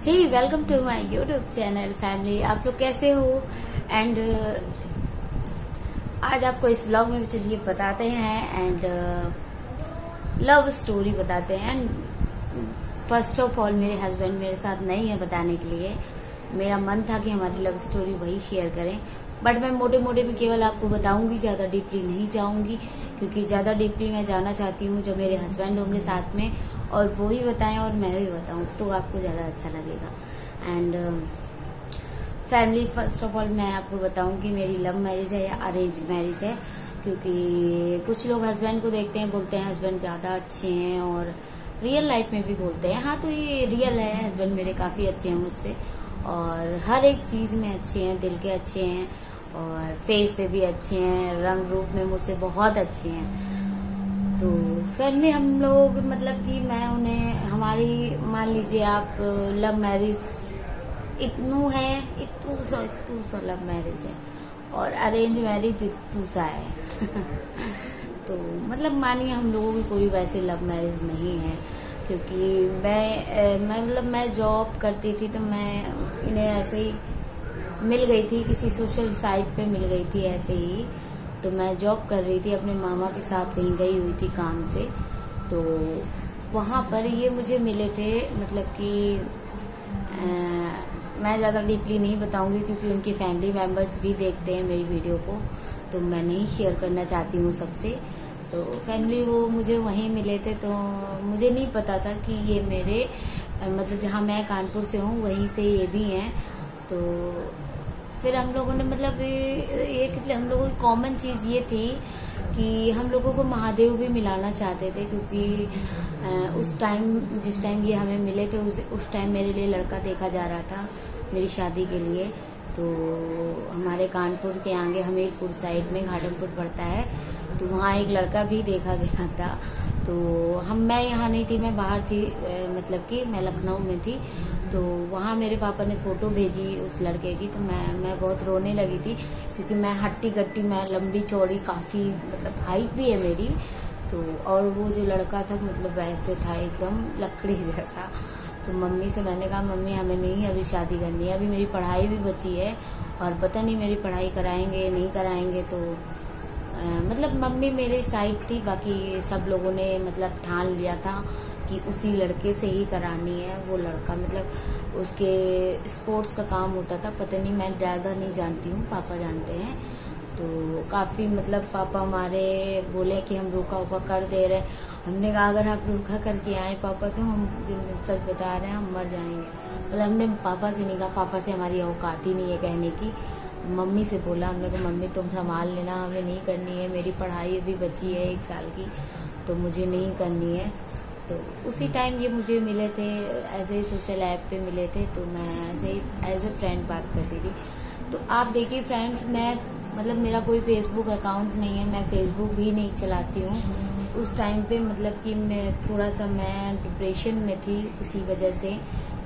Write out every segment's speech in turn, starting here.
Hey welcome to my YouTube channel family. आप लोग कैसे हो? एंड आज आपको इस ब्लॉग में चलिए बताते हैं एंड लव स्टोरी बताते हैं। फर्स्ट ऑफ ऑल मेरे हस्बैंड मेरे साथ नहीं है बताने के लिए। मेरा मन था कि हमारी लव स्टोरी वही शेयर करें, बट मैं मोटे मोटे में केवल आपको बताऊंगी, ज्यादा डीपली नहीं जाऊंगी, क्योंकि ज्यादा डीपली मैं जाना चाहती हूँ जब मेरे हस्बैंड होंगे साथ में और वो ही बताएं और मैं भी बताऊं तो आपको ज्यादा अच्छा लगेगा। And family, first of all मैं आपको बताऊं कि मेरी लव मैरिज है या अरेंज मैरिज है, क्योंकि कुछ लोग हस्बैंड को देखते हैं, बोलते हैं हस्बैंड ज्यादा अच्छे हैं और रियल लाइफ में भी बोलते हैं। हाँ, तो ये रियल है, हस्बैंड मेरे काफी अच्छे हैं मुझसे और हर एक चीज में अच्छे हैं, दिल के अच्छे हैं और फेस से भी अच्छे हैं, रंग रूप में मुझसे बहुत अच्छे हैं। तो फिर में हम लोग मतलब कि मैं उन्हें, हमारी मान लीजिए आप लव मैरिज इतनू है, इतू सा लव मैरिज है और अरेंज मैरिज इतू सा है। तो मतलब मानिए हम लोगों की कोई वैसे लव मैरिज नहीं है, क्योंकि मैं जॉब करती थी तो मैं इन्हें ऐसे ही मिल गई थी, किसी सोशल साइट पे मिल गई थी ऐसे ही। तो मैं जॉब कर रही थी, अपने मामा के साथ कहीं गई हुई थी काम से, तो वहां पर ये मुझे मिले थे। मतलब कि मैं ज्यादा डीपली नहीं बताऊंगी क्योंकि उनकी फैमिली मेंबर्स भी देखते हैं मेरी वीडियो को, तो मैं नहीं शेयर करना चाहती हूँ सबसे। तो फैमिली वो मुझे वहीं मिले थे, तो मुझे नहीं पता था कि ये मेरे मतलब जहाँ मैं कानपुर से हूँ वहीं से ये भी हैं। तो फिर हम लोगों ने मतलब एक हम लोगों की कॉमन चीज ये थी कि हम लोगों को महादेव भी मिलाना चाहते थे, क्योंकि उस टाइम जिस टाइम ये हमें मिले थे उस टाइम मेरे लिए लड़का देखा जा रहा था मेरी शादी के लिए। तो हमारे कानपुर के आगे हमीरपुर साइड में घाटमपुर पड़ता है, तो वहाँ एक लड़का भी देखा गया था। तो मैं यहाँ नहीं थी, मैं बाहर थी, मतलब कि मैं लखनऊ में थी। तो वहाँ मेरे पापा ने फोटो भेजी उस लड़के की, तो मैं बहुत रोने लगी थी, क्योंकि मैं हट्टी कट्टी, मैं लंबी चौड़ी, काफी मतलब हाइट भी है मेरी। तो और वो जो लड़का था मतलब वैसे था एकदम लकड़ी जैसा। तो मम्मी से मैंने कहा मम्मी हमें नहीं अभी शादी करनी है, अभी मेरी पढ़ाई भी बची है और पता नहीं मेरी पढ़ाई कराएंगे नहीं कराएंगे। तो मतलब मम्मी मेरे साइड थी, बाकी सब लोगों ने मतलब ठान लिया था कि उसी लड़के से ही करानी है। वो लड़का मतलब उसके स्पोर्ट्स का काम होता था, पता नहीं, मैं ज्यादा नहीं जानती हूँ, पापा जानते हैं। तो काफी मतलब पापा हमारे बोले कि हम रोका वोका कर दे रहे। हमने कहा अगर आप रोका करके आए पापा तो हम सच बता रहे हैं हम मर जाएंगे। मतलब हमने पापा से नहीं कहा, पापा से हमारी औकात ही नहीं है कहने की। मम्मी से बोला हमने को मम्मी तुम संभाल लेना, हमें नहीं करनी है, मेरी पढ़ाई अभी बची है 1 साल की, तो मुझे नहीं करनी है। तो उसी टाइम ये मुझे मिले थे, ऐसे ही सोशल ऐप पे मिले थे, तो मैं ऐसे ही एज ए फ्रेंड बात करती थी। तो आप देखिए फ्रेंड्स, मैं मतलब मेरा कोई फेसबुक अकाउंट नहीं है, मैं फेसबुक भी नहीं चलाती हूँ। उस टाइम पे मतलब कि मैं थोड़ा सा मैं डिप्रेशन में थी इसी वजह से,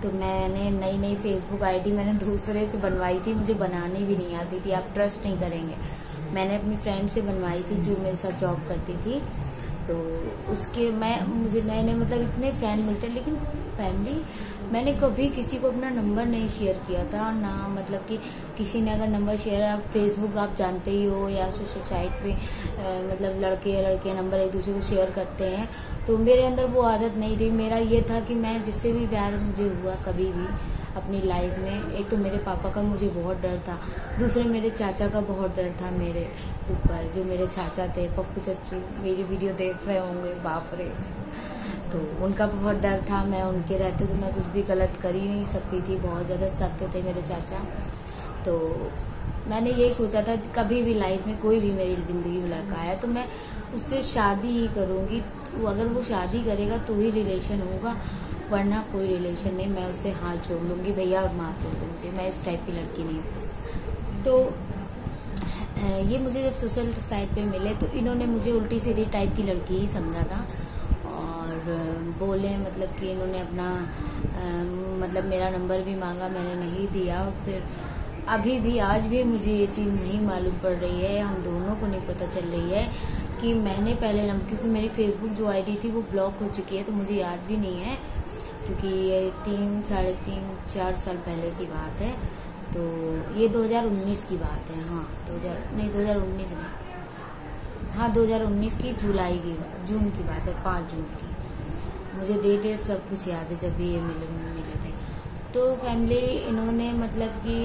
तो मैंने नई फेसबुक आईडी मैंने दूसरे से बनवाई थी, मुझे बनानी भी नहीं आती थी, आप ट्रस्ट नहीं करेंगे। मैंने अपनी फ्रेंड से बनवाई थी जो मेरे साथ जॉब करती थी। तो उसके मुझे नए मतलब इतने फ्रेंड मिलते, लेकिन फैमिली मैंने कभी किसी को अपना नंबर नहीं शेयर किया था ना। मतलब कि किसी ने अगर नंबर शेयर, आप फेसबुक आप जानते ही हो या सोशल साइट पे मतलब लड़के नंबर एक दूसरे को शेयर करते हैं, तो मेरे अंदर वो आदत नहीं थी। मेरा ये था कि मैं जिससे भी प्यार मुझे हुआ कभी भी अपनी लाइफ में, एक तो मेरे पापा का मुझे बहुत डर था, दूसरे मेरे चाचा का बहुत डर था मेरे ऊपर, जो मेरे चाचा थे, पप्पू चच्चू मेरी वीडियो देख रहे होंगे, बाप रे। तो उनका बहुत डर था, मैं उनके रहते तो मैं कुछ भी गलत कर ही नहीं सकती थी, बहुत ज्यादा सख्त थे मेरे चाचा। तो मैंने यही सोचा था कभी भी लाइफ में कोई भी मेरी जिंदगी में लड़का आया तो मैं उससे शादी ही करूंगी, तो अगर वो शादी करेगा तो ही रिलेशन होगा, वरना कोई रिलेशन नहीं। मैं उससे हाथ जोड़ लूंगी, भैया माफ कर दो मुझे, मैं इस टाइप की लड़की नहीं हूँ। तो ये मुझे जब सोशल साइट पे मिले तो इन्होंने मुझे उल्टी सीधी टाइप की लड़की ही समझा था और बोले मतलब कि इन्होंने अपना मतलब मेरा नंबर भी मांगा, मैंने नहीं दिया। और फिर अभी भी आज भी मुझे ये चीज नहीं मालूम पड़ रही है, हम दोनों को नहीं पता चल रही है कि मैंने पहले नंबर, क्योंकि मेरी फेसबुक जो आईडी थी वो ब्लॉक हो चुकी है, तो मुझे याद भी नहीं है क्योंकि ये 3, साढ़े 3, 4 साल पहले की बात है। तो ये 2019 की बात है। हाँ 2019 नहीं, हाँ 2019 की जून की बात है, 5 जून की। मुझे डेट सब कुछ याद है जब भी ये मिले थे। तो फैमिली इन्होंने मतलब कि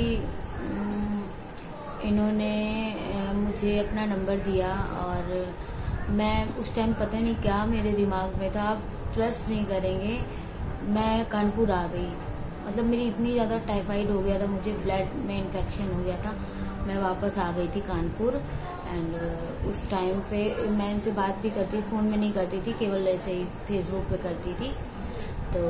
इन्होंने मुझे अपना नंबर दिया और मैं उस टाइम पता नहीं क्या मेरे दिमाग में था, आप ट्रस्ट नहीं करेंगे, मैं कानपुर आ गई। मतलब मेरी इतनी ज्यादा टाइफाइड हो गया था, मुझे ब्लड में इन्फेक्शन हो गया था, मैं वापस आ गई थी कानपुर। एंड उस टाइम पे मैं इनसे बात भी करती, फोन में नहीं करती थी, केवल ऐसे ही फेसबुक पे करती थी। तो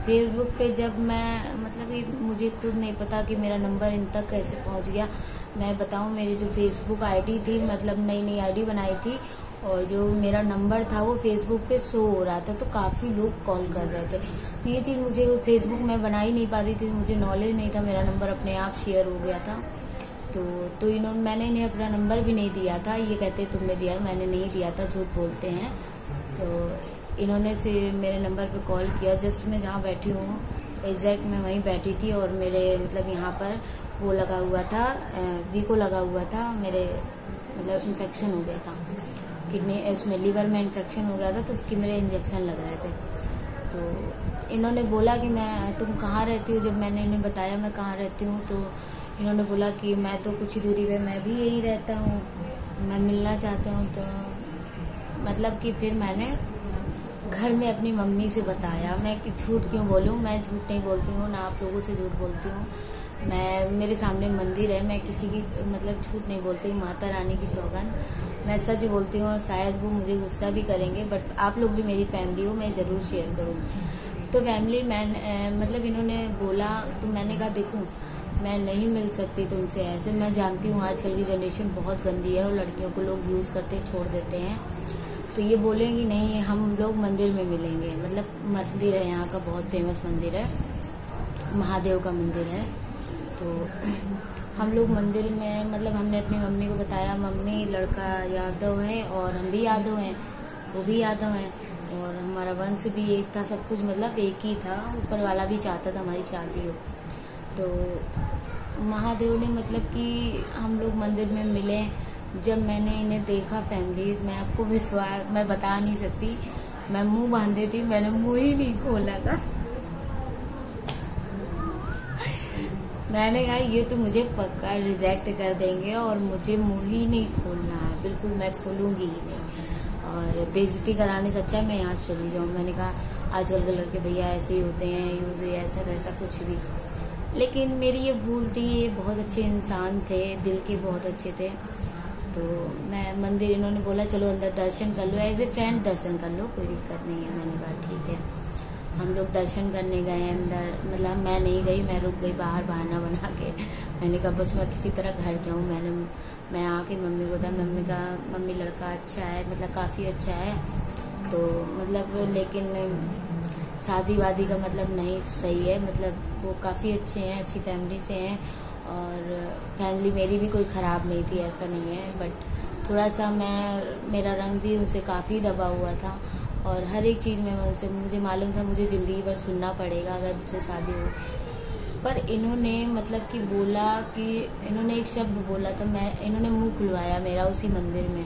फेसबुक पे जब मैं मतलब कि मुझे खुद नहीं पता कि मेरा नंबर इन तक कैसे पहुंच गया। मैं बताऊं, मेरी जो फेसबुक आईडी थी, मतलब नई आईडी बनाई थी और जो मेरा नंबर था वो फेसबुक पे शो हो रहा था, तो काफी लोग कॉल कर रहे थे। तो ये चीज मुझे फेसबुक में बना ही नहीं पाती थी, मुझे नॉलेज नहीं था, मेरा नंबर अपने आप शेयर हो गया था। तो मैंने इन्हें अपना नंबर भी नहीं दिया था, ये कहते तुमने दिया, मैंने नहीं दिया था, झूठ बोलते हैं। तो इन्होंने से मेरे नंबर पे कॉल किया, जस्ट मैं जहाँ बैठी हूँ एग्जैक्ट मैं वहीं बैठी थी और मेरे मतलब यहाँ पर वो लगा हुआ था, वीको लगा हुआ था, मेरे मतलब इन्फेक्शन हो गया था किडनी, इसमें लिवर में इन्फेक्शन हो गया था, तो उसकी मेरे इंजेक्शन लग रहे थे। तो इन्होंने बोला कि तुम कहाँ रहती हो, जब मैंने इन्हें बताया मैं कहाँ रहती हूँ, तो इन्होंने बोला कि मैं तो कुछ ही दूरी पे, मैं भी यहीं रहता हूँ, मैं मिलना चाहता हूँ। तो मतलब कि फिर मैंने घर में अपनी मम्मी से बताया। मैं झूठ क्यों बोलूँ, मैं झूठ नहीं बोलती हूँ, ना आप लोगों से झूठ बोलती हूँ। मेरे सामने मंदिर है, मैं किसी की मतलब झूठ नहीं बोलती हूँ, माता रानी की सौगंध, मैं सच बोलती हूँ। शायद वो मुझे गुस्सा भी करेंगे, बट आप लोग भी मेरी फैमिली हो, मैं जरूर शेयर करूँगी। तो फैमिली मतलब इन्होंने बोला, तो मैंने कहा देखूं मैं नहीं मिल सकती तुमसे ऐसे, मैं जानती हूँ आजकल की जनरेशन बहुत गंदी है और लड़कियों को लोग यूज करते छोड़ देते हैं। तो ये बोलेंगी नहीं, हम लोग मंदिर में मिलेंगे, मतलब मंदिर है यहाँ का, बहुत फेमस मंदिर है, महादेव का मंदिर है। तो हम लोग मंदिर में, मतलब हमने अपनी मम्मी को बताया, मम्मी लड़का यादव है और हम भी यादव हैं, वो भी यादव हैं और हमारा वंश भी एक था, सब कुछ मतलब एक ही था, ऊपर वाला भी चाहता था हमारी शादी हो। तो महादेव ने मतलब कि हम लोग मंदिर में मिले। जब मैंने इन्हें देखा फैमिली, मैं आपको विश्वास मैं बता नहीं सकती, मैं मुंह बांधे थी, मैंने मुंह ही नहीं खोला था। मैंने कहा ये तो मुझे पक्का रिजेक्ट कर देंगे और मुझे मुंह ही नहीं खोलना है, बिल्कुल मैं खोलूंगी ही नहीं, और बेइज्जती कराने से अच्छा मैं यहाँ चली जाऊँ। मैंने कहा आजकल के लड़के भैया ऐसे ही होते हैं, यूज ऐसा वैसा कुछ भी। लेकिन मेरी ये भूल थी, ये बहुत अच्छे इंसान थे, दिल के बहुत अच्छे थे। तो मैं मंदिर, इन्होंने बोला चलो अंदर दर्शन कर लो, एज ए फ्रेंड दर्शन कर लो, कोई दिक्कत नहीं है। मैंने कहा ठीक है। हम लोग दर्शन करने गए अंदर, मतलब मैं नहीं गई, मैं रुक गई बाहर बहाना बना के। मैंने कहा बस मैं किसी तरह घर जाऊं। मैं आके मम्मी को था, मम्मी का मम्मी लड़का अच्छा है, मतलब काफी अच्छा है, तो मतलब लेकिन शादी वादी का मतलब नहीं सही है, मतलब वो काफी अच्छे हैं, अच्छी फैमिली से हैं और फैमिली मेरी भी कोई खराब नहीं थी, ऐसा नहीं है। बट थोड़ा सा मेरा रंग भी उनसे काफी दबा हुआ था और हर एक चीज में उनसे, मुझे मालूम था मुझे जिंदगी भर सुनना पड़ेगा अगर मुझसे शादी हो। पर इन्होंने मतलब कि बोला कि इन्होंने एक शब्द बोला था, इन्होंने मुंह खुलवाया मेरा उसी मंदिर में,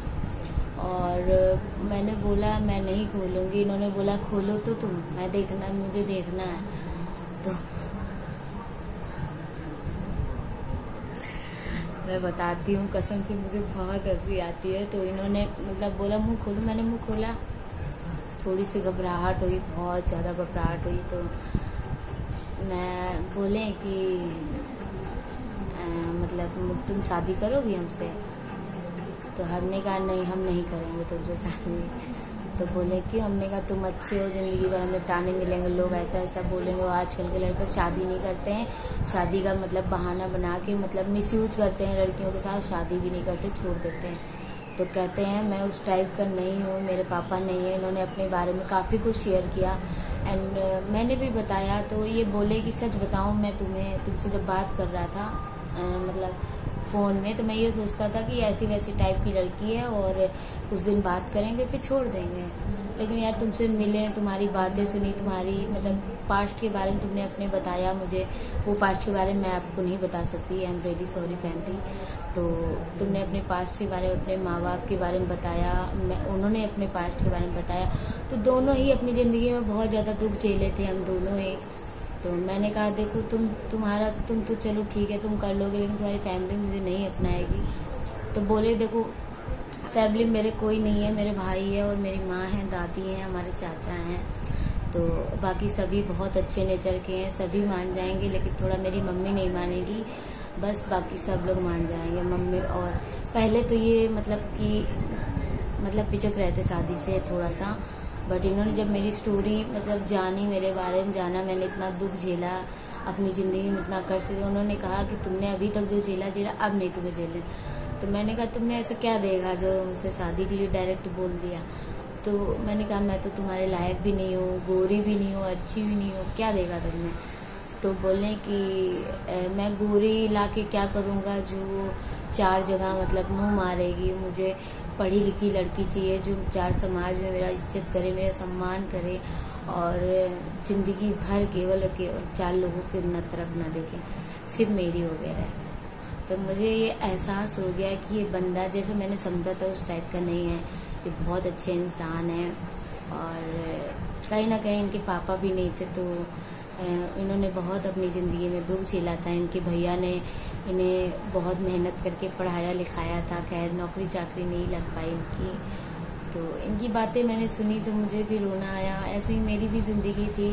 और मैंने बोला मैं नहीं खोलूंगी। इन्होंने बोला खोलो तो तुम, मुझे देखना है। तो मैं बताती हूँ कसम से, मुझे बहुत हंसी आती है। तो इन्होंने मतलब बोला मुंह खोलो, मैंने मुंह खोला, थोड़ी सी घबराहट हुई, बहुत ज्यादा घबराहट हुई। तो मैं बोले कि मतलब तुम शादी करोगी हमसे? तो हमने कहा नहीं, हम नहीं करेंगे तुमसे शादी। तो बोले कि हमने कहा तुम अच्छे हो, जिंदगी भर हमें ताने मिलेंगे, लोग ऐसा ऐसा बोलेंगे, और आजकल के लड़के शादी नहीं करते हैं, शादी का मतलब बहाना बना के मतलब मिसयूज करते हैं लड़कियों के साथ, शादी भी नहीं करते, छोड़ देते हैं। तो कहते हैं मैं उस टाइप का नहीं हूँ, मेरे पापा नहीं है। इन्होंने अपने बारे में काफी कुछ शेयर किया एंड मैंने भी बताया। तो ये बोले कि सच बताऊं, मैं तुमसे जब बात कर रहा था मतलब फोन में, तो मैं ये सोचता था कि ऐसी वैसी टाइप की लड़की है और कुछ दिन बात करेंगे फिर छोड़ देंगे। लेकिन यार तुमसे मिले, तुम्हारी बातें सुनी, तुम्हारी मतलब पास्ट के बारे में तुमने अपने बताया मुझे, वो पास्ट के बारे में मैं आपको नहीं बता सकती। I am really sorry family. तो तुमने अपने पास्ट के बारे में, अपने माँ बाप के बारे में बताया, उन्होंने अपने पास्ट के बारे में बताया। तो दोनों ही अपनी ज़िंदगी में बहुत ज़्यादा दुख झेले थे हम दोनों ही। तो मैंने कहा देखो तुम तो चलो ठीक है तुम कर लोगे, लेकिन तुम्हारी फैमिली मुझे नहीं अपनाएगी। तो बोले देखो फैमिली मेरे कोई नहीं है, मेरे भाई है और मेरी माँ है, दादी है, हमारे चाचा हैं। तो बाकी सभी बहुत अच्छे नेचर के हैं, सभी मान जाएंगे, लेकिन थोड़ा मेरी मम्मी नहीं मानेगी, बस बाकी सब लोग मान जाएंगे। मम्मी और पहले तो ये मतलब पिचक रहे थे शादी से थोड़ा सा, बट इन्होंने जब मेरी स्टोरी मतलब जानी, मेरे बारे में जाना, मैंने इतना दुख झेला अपनी जिंदगी में, इतना कष्ट, तो उन्होंने कहा कि तुमने अभी तक जो झेला अब नहीं तुम्हें झेलने। तो मैंने कहा तुमने ऐसा क्या देगा जो मुझसे शादी के लिए डायरेक्ट बोल दिया। तो मैंने कहा मैं तो तुम्हारे लायक भी नहीं हूँ, गोरी भी नहीं हूँ, अच्छी भी नहीं हूँ, क्या देगा तुमने। तो बोले कि मैं गोरी लाके क्या करूँगा जो 4 जगह मतलब मुंह मारेगी, मुझे पढ़ी लिखी लड़की चाहिए जो 4 समाज में मेरा इज्जत करे, मेरा सम्मान करे और जिंदगी भर केवल 4 लोगों के न तरफ न देखे, सिर्फ मेरी हो गया है। तो मुझे ये एहसास हो गया कि ये बंदा जैसे मैंने समझा था उस टाइप का नहीं है, ये बहुत अच्छे इंसान है। और कहीं ना कहीं इनके पापा भी नहीं थे, तो इन्होंने बहुत अपनी ज़िंदगी में दुख झेला था। इनके भैया ने इन्हें बहुत मेहनत करके पढ़ाया लिखाया था, खैर नौकरी चाकरी नहीं लग पाई इनकी। तो इनकी बातें मैंने सुनी तो मुझे भी रोना आया। ऐसे ही मेरी भी ज़िंदगी थी,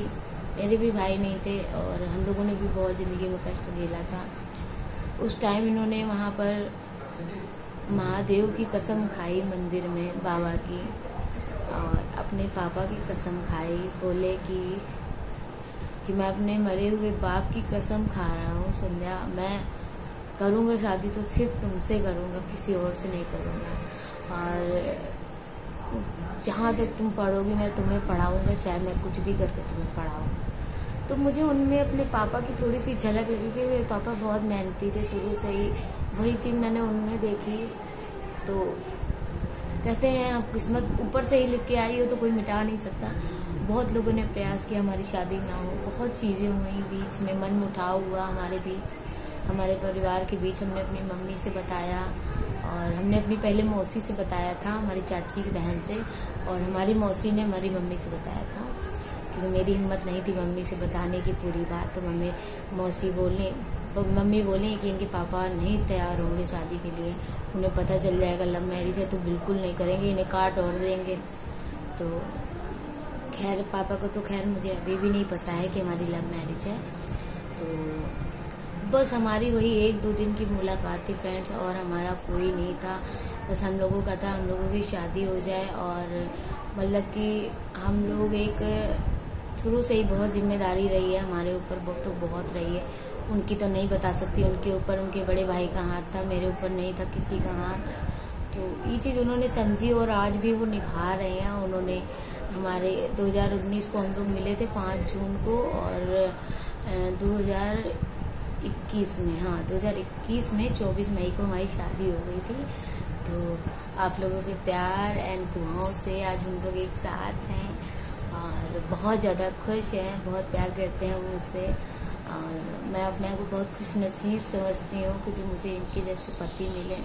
मेरे भी भाई नहीं थे और हम लोगों ने भी बहुत ज़िंदगी में कष्ट झेला था। उस टाइम इन्होंने वहाँ पर महादेव की कसम खाई मंदिर में, बाबा की, और अपने पापा की कसम खाई। बोले कि मैं अपने मरे हुए बाप की कसम खा रहा हूँ संध्या, मैं करूँगा शादी तो सिर्फ तुमसे करूँगा, किसी और से नहीं करूँगा। और जहाँ तक तुम पढ़ोगी मैं तुम्हें पढ़ाऊँगा, चाहे मैं कुछ भी करके तुम्हें पढ़ाऊँ। तो मुझे उनमें अपने पापा की थोड़ी सी झलक लगी कि मेरे पापा बहुत मेहनती थे शुरू से ही, वही चीज़ मैंने उनमें देखी। तो कहते हैं आप किस्मत ऊपर से ही लिख के आई हो तो कोई मिटा नहीं सकता। बहुत लोगों ने प्रयास किया हमारी शादी ना हो, बहुत चीज़ें हुई बीच में, मन मुटाव हुआ हमारे बीच, हमारे परिवार के बीच। हमने अपनी मम्मी से बताया और हमने अपनी पहले मौसी से बताया था, हमारी चाची की बहन से, और हमारी मौसी ने हमारी मम्मी से बताया था, क्योंकि मेरी हिम्मत नहीं थी मम्मी से बताने की पूरी बात। तो मम्मी बोली कि इनके पापा नहीं तैयार होंगे शादी के लिए, उन्हें पता चल जाएगा लव मैरिज है तो बिल्कुल नहीं करेंगे, इन्हें काट और देंगे। तो खैर पापा को तो खैर मुझे अभी भी नहीं पता है कि हमारी लव मैरिज है। तो बस हमारी वही 1-2 दिन की मुलाकात थी फ्रेंड्स, और हमारा कोई नहीं था, बस हम लोगों का था हम लोगों की शादी हो जाए। और मतलब कि हम लोग एक शुरू से ही बहुत जिम्मेदारी रही है हमारे ऊपर, तो बहुत रही है, उनकी तो नहीं बता सकती, उनके ऊपर उनके बड़े भाई का हाथ था, मेरे ऊपर नहीं था किसी का हाथ। तो ये चीज़ उन्होंने समझी और आज भी वो निभा रहे हैं। उन्होंने हमारे 2019 को हम लोग मिले थे 5 जून को, और 2021 में 2021 में 24 मई को हमारी शादी हो गई थी। तो आप लोगों के प्यार एंड दुआओं से आज हम लोग एक साथ हैं और बहुत ज़्यादा खुश हैं, बहुत प्यार करते हैं मुझसे। और मैं अपने आप को बहुत खुश नसीब समझती हूँ कि जो मुझे इनके जैसे पति मिले,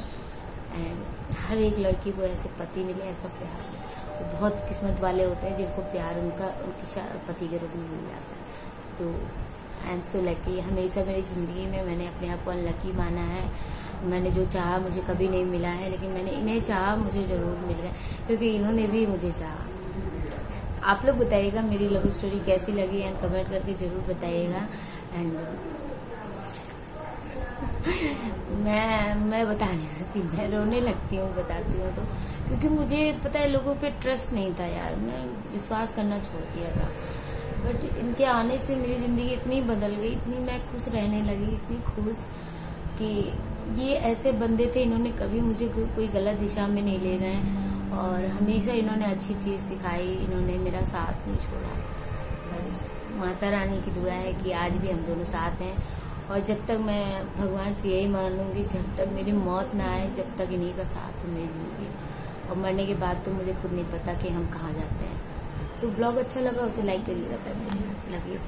एंड हर एक लड़की को ऐसे पति मिले, ऐसा प्यार मिले। तो बहुत किस्मत वाले होते हैं जिनको प्यार उनकी पति के रूप में मिल जाता है। तो आई एम सो लकी। हमेशा मेरी ज़िंदगी में मैंने अपने आप को अनलकी माना है। मैंने जो चाहा मुझे कभी नहीं मिला है, लेकिन मैंने इन्हें चाहा मुझे ज़रूर मिल गया, क्योंकि इन्होंने भी मुझे चाहा। आप लोग बताइएगा मेरी लव स्टोरी कैसी लगी एंड कमेंट करके जरूर बताइएगा। एंड मैं बता नहीं सकती, मैं रोने लगती हूँ बताती हूँ तो, क्योंकि मुझे पता है लोगों पे ट्रस्ट नहीं था यार, मैं विश्वास करना छोड़ दिया था। बट इनके आने से मेरी जिंदगी इतनी बदल गई, इतनी मैं खुश रहने लगी, इतनी खुश कि ये ऐसे बंदे थे, इन्होंने कभी मुझे कोई गलत दिशा में नहीं ले गए और हमेशा इन्होंने अच्छी चीज सिखाई, इन्होंने मेरा साथ नहीं छोड़ा। बस माता रानी की दुआ है कि आज भी हम दोनों साथ हैं, और जब तक मैं भगवान से यही मानूंगी, जब तक मेरी मौत ना आए जब तक इन्हीं का साथ है मेरी जिंदगी, और मरने के बाद तो मुझे खुद नहीं पता कि हम कहाँ जाते हैं। तो ब्लॉग अच्छा लगा हो तो लाइक करिएगा फैमिली, लव यू।